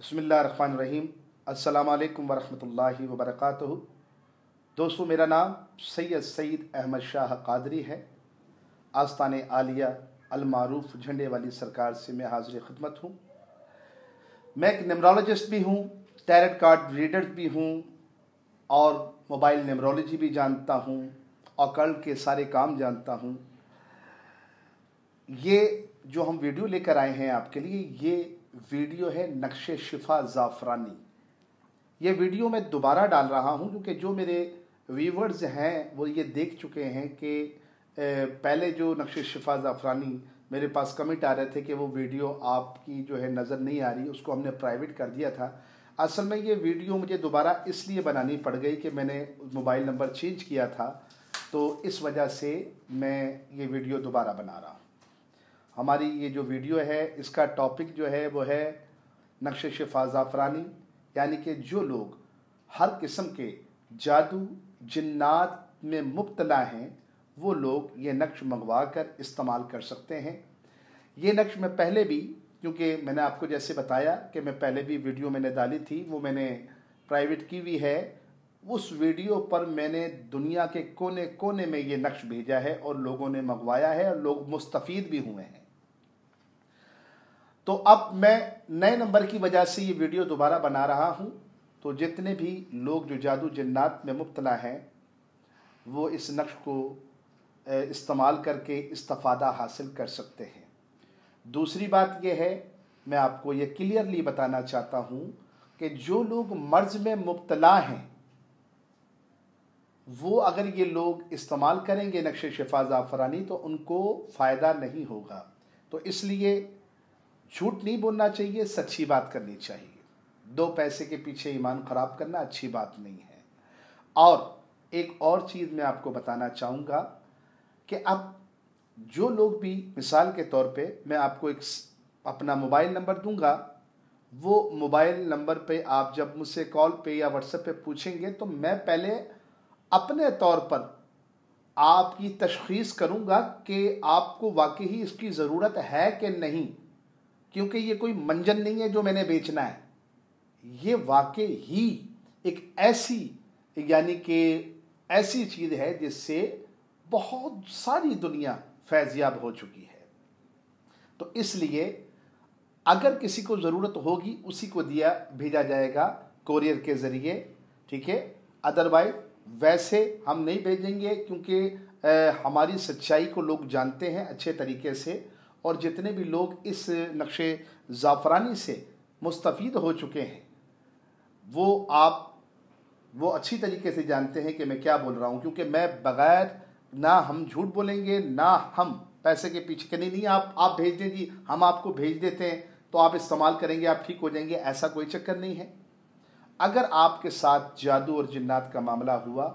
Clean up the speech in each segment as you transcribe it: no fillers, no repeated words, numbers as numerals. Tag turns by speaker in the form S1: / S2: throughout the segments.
S1: बिस्मिल्लाहिर्रहमानिर्रहीम। अस्सलाम वालेकुम वरहमतुल्लाहि वबरकातुहू। दोस्तों, मेरा नाम सईद अहमद शाह कादरी है। आस्ताने आलिया अलमारूफ झंडे वाली सरकार से मैं हाजिर खिदमत हूँ। मैं एक न्यूमरोलॉजिस्ट भी हूँ, टैरेट कार्ड रीडर भी हूँ और मोबाइल न्यूमरोलॉजी भी जानता हूँ, ऑकल्ट के सारे काम जानता हूँ। ये जो हम वीडियो लेकर आए हैं आपके लिए, ये वीडियो है नक्शे शिफा ज़ाफ़रानी। ये वीडियो मैं दोबारा डाल रहा हूँ क्योंकि जो मेरे व्यूवर्स हैं वो ये देख चुके हैं कि पहले जो नक्शे शिफा ज़ाफ़रानी मेरे पास कमेंट आ रहे थे कि वो वीडियो आपकी जो है नज़र नहीं आ रही, उसको हमने प्राइवेट कर दिया था। असल में ये वीडियो मुझे दोबारा इसलिए बनानी पड़ गई कि मैंने मोबाइल नंबर चेंज किया था, तो इस वजह से मैं ये वीडियो दोबारा बना रहा हूँ। हमारी ये जो वीडियो है इसका टॉपिक जो है वो है नक्शे शिफा ज़ाफ़रानी, यानी कि जो लोग हर किस्म के जादू जिन्नात में मुब्तला हैं वो लोग ये नक्श मंगवा कर इस्तेमाल कर सकते हैं। ये नक्श मैं पहले भी, क्योंकि मैंने आपको जैसे बताया कि मैं पहले भी वीडियो मैंने डाली थी, वो मैंने प्राइवेट की हुई है। उस वीडियो पर मैंने दुनिया के कोने कोने में ये नक्श भेजा है और लोगों ने मंगवाया है और लोग मुस्तफ़ीद भी हुए हैं। तो अब मैं नए नंबर की वजह से ये वीडियो दोबारा बना रहा हूँ। तो जितने भी लोग जो जादू जिन्नात में मुब्तला हैं वो इस नक्श को इस्तेमाल करके इस्तिफ़ादा हासिल कर सकते हैं। दूसरी बात यह है, मैं आपको ये क्लियरली बताना चाहता हूँ कि जो लोग मर्ज़ में मुब्तला हैं वो अगर ये लोग इस्तेमाल करेंगे नक्शे शिफा ज़ाफ़रानी तो उनको फ़ायदा नहीं होगा। तो इसलिए झूठ नहीं बोलना चाहिए, सच्ची बात करनी चाहिए। दो पैसे के पीछे ईमान ख़राब करना अच्छी बात नहीं है। और एक और चीज़ मैं आपको बताना चाहूँगा कि अब जो लोग भी, मिसाल के तौर पे मैं आपको एक अपना मोबाइल नंबर दूंगा, वो मोबाइल नंबर पे आप जब मुझसे कॉल पे या व्हाट्सएप पे पूछेंगे तो मैं पहले अपने तौर पर आपकी तशख़ीस करूँगा कि आपको वाकई ही इसकी ज़रूरत है कि नहीं, क्योंकि ये कोई मंजन नहीं है जो मैंने बेचना है। ये वाकई ही एक ऐसी, यानी कि ऐसी चीज़ है जिससे बहुत सारी दुनिया फैज़याब हो चुकी है। तो इसलिए अगर किसी को ज़रूरत होगी उसी को भेजा जाएगा कोरियर के ज़रिए, ठीक है। अदरवाइज वैसे हम नहीं भेजेंगे, क्योंकि हमारी सच्चाई को लोग जानते हैं अच्छे तरीके से। और जितने भी लोग इस नक्शे ज़ाफ़रानी से मुस्तफ़ीद हो चुके हैं वो अच्छी तरीके से जानते हैं कि मैं क्या बोल रहा हूँ। क्योंकि मैं बग़ैर, ना हम झूठ बोलेंगे ना हम पैसे के पीछे के, नहीं आप भेज दें जी, हम आपको भेज देते हैं तो आप इस्तेमाल करेंगे, आप ठीक हो जाएंगे, ऐसा कोई चक्कर नहीं है। अगर आपके साथ जादू और जिन्नात का मामला हुआ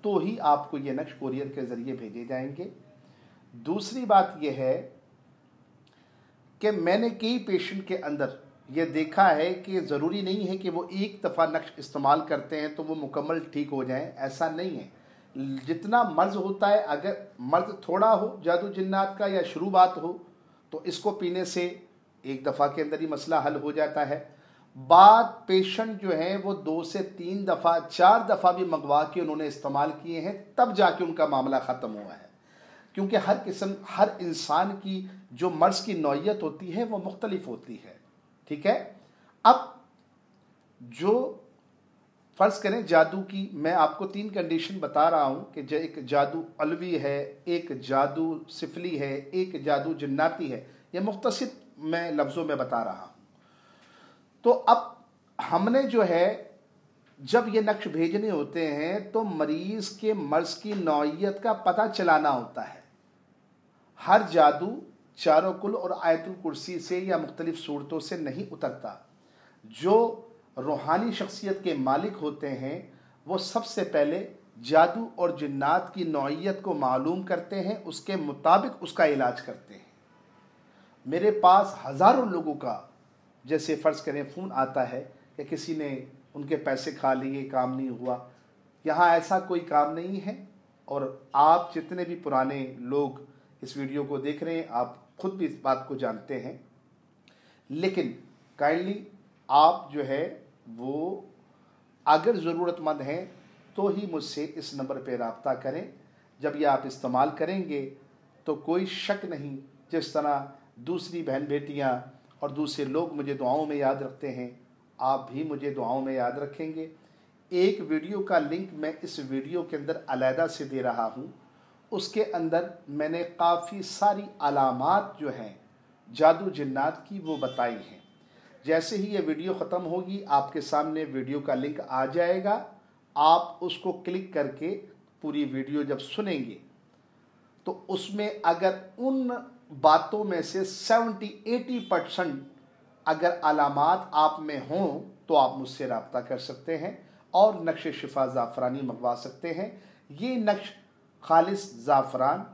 S1: तो ही आपको ये नक्श कोरियर के ज़रिए भेजे जाएंगे। दूसरी बात यह है कि मैंने कई पेशेंट के अंदर ये देखा है कि ज़रूरी नहीं है कि वो एक दफ़ा नक्श इस्तेमाल करते हैं तो वो मुकम्मल ठीक हो जाएं, ऐसा नहीं है। जितना मर्ज़ होता है, अगर मर्ज़ थोड़ा हो जादू जिन्नात का या शुरुआत हो तो इसको पीने से एक दफ़ा के अंदर ही मसला हल हो जाता है। बात पेशेंट जो हैं वो 2 से 3 दफ़ा 4 दफ़ा भी मंगवा के उन्होंने इस्तेमाल किए हैं, तब जाके उनका मामला ख़त्म हुआ है। क्योंकि हर इंसान की जो मर्ज़ की नौइयत होती है वो मुख्तलिफ होती है, ठीक है। अब जो फ़र्ज़ करें जादू की, मैं आपको 3 कंडीशन बता रहा हूँ कि एक जादू अलवी है, एक जादू सिफली है, एक जादू जिन्नाती है। ये मुख्तसर मैं लफ्ज़ों में बता रहा हूँ। तो अब हमने जो है जब ये नक्श भेजने होते हैं तो मरीज़ के मर्ज़ की नौइयत का पता चलाना होता है। हर जादू चारों कुल और आयतुल कुर्सी से या मुख्तलिफ सूरतों से नहीं उतरता। जो रूहानी शख्सियत के मालिक होते हैं वो सबसे पहले जादू और जिन्नात की नौइयत को मालूम करते हैं, उसके मुताबिक उसका इलाज करते हैं। मेरे पास हज़ारों लोगों का, जैसे फ़र्ज़ करें, फ़ोन आता है कि किसी ने उनके पैसे खा लिए, काम नहीं हुआ। यहाँ ऐसा कोई काम नहीं है। और आप जितने भी पुराने लोग इस वीडियो को देख रहे हैं, आप खुद भी इस बात को जानते हैं। लेकिन काइंडली आप जो है वो अगर ज़रूरतमंद हैं तो ही मुझसे इस नंबर पर रब्ता करें। जब ये आप इस्तेमाल करेंगे तो कोई शक नहीं, जिस तरह दूसरी बहन बेटियां और दूसरे लोग मुझे दुआओं में याद रखते हैं, आप भी मुझे दुआओं में याद रखेंगे। एक वीडियो का लिंक मैं इस वीडियो के अंदर अलहदा से दे रहा हूँ। उसके अंदर मैंने काफ़ी सारी अलामात जो हैं जादू जिन्नात की वो बताई हैं। जैसे ही ये वीडियो ख़त्म होगी आपके सामने वीडियो का लिंक आ जाएगा, आप उसको क्लिक करके पूरी वीडियो जब सुनेंगे तो उसमें अगर उन बातों में से 70-80% अगर अलामात आप में हों तो आप मुझसे रब्ता कर सकते हैं और नक्श शिफा ज़ाफ़रानी मंगवा सकते हैं। ये नक्श खालिस ज़ाफ़रान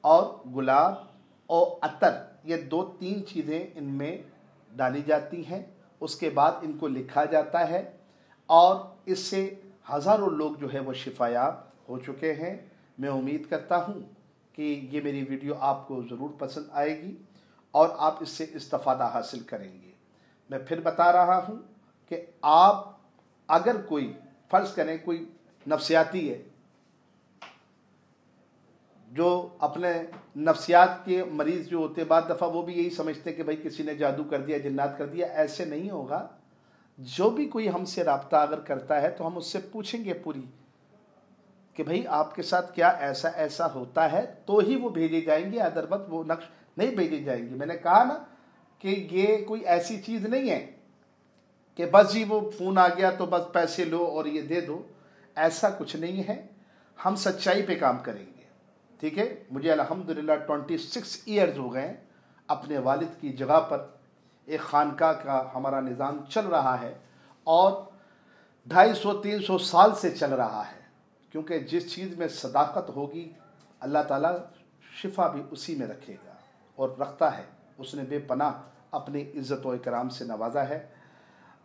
S1: और गुलाब और अतर, ये 2-3 चीज़ें इनमें डाली जाती हैं। उसके बाद इनको लिखा जाता है और इससे हज़ारों लोग जो है वो शिफायाब हो चुके हैं। मैं उम्मीद करता हूँ कि ये मेरी वीडियो आपको ज़रूर पसंद आएगी और आप इससे इस्तिफ़ादा हासिल करेंगे। मैं फिर बता रहा हूँ कि आप अगर कोई फ़र्ज़ करें कोई नफ्सियाती है जो अपने नफ्सियात के मरीज़ जो होते बाद दफ़ा वो भी यही समझते हैं कि भाई किसी ने जादू कर दिया, जिन्नात कर दिया। ऐसे नहीं होगा। जो भी कोई हमसे रब्ता अगर करता है तो हम उससे पूछेंगे पूरी कि भाई आपके साथ क्या ऐसा ऐसा होता है, तो ही वो भेजे जाएंगे, अदरवत वो नक्श नहीं भेजे जाएंगे। मैंने कहा ना कि ये कोई ऐसी चीज़ नहीं है कि बस जी वो फ़ोन आ गया तो बस पैसे लो और ये दे दो, ऐसा कुछ नहीं है। हम सच्चाई पे काम करेंगे, ठीक है। मुझे अल्हम्दुलिल्लाह 26 ईयर्स हो गए अपने वालिद की जगह पर एक खानका का हमारा निज़ाम चल रहा है और 250-300 साल से चल रहा है, क्योंकि जिस चीज़ में सदाकत होगी अल्लाह ताला शिफा भी उसी में रखेगा और रखता है। उसने बेपनाह अपनी इज़्ज़त व इकराम से नवाजा है।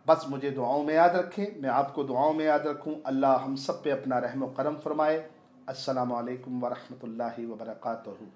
S1: बस मुझे दुआओं में याद रखें, मैं आपको दुआओं में याद रखूं। अल्लाह हम सब पे अपना रहम व करम फरमाए। अस्सलामु अलैकुम व रहमतुल्लाहि व बरकातहू।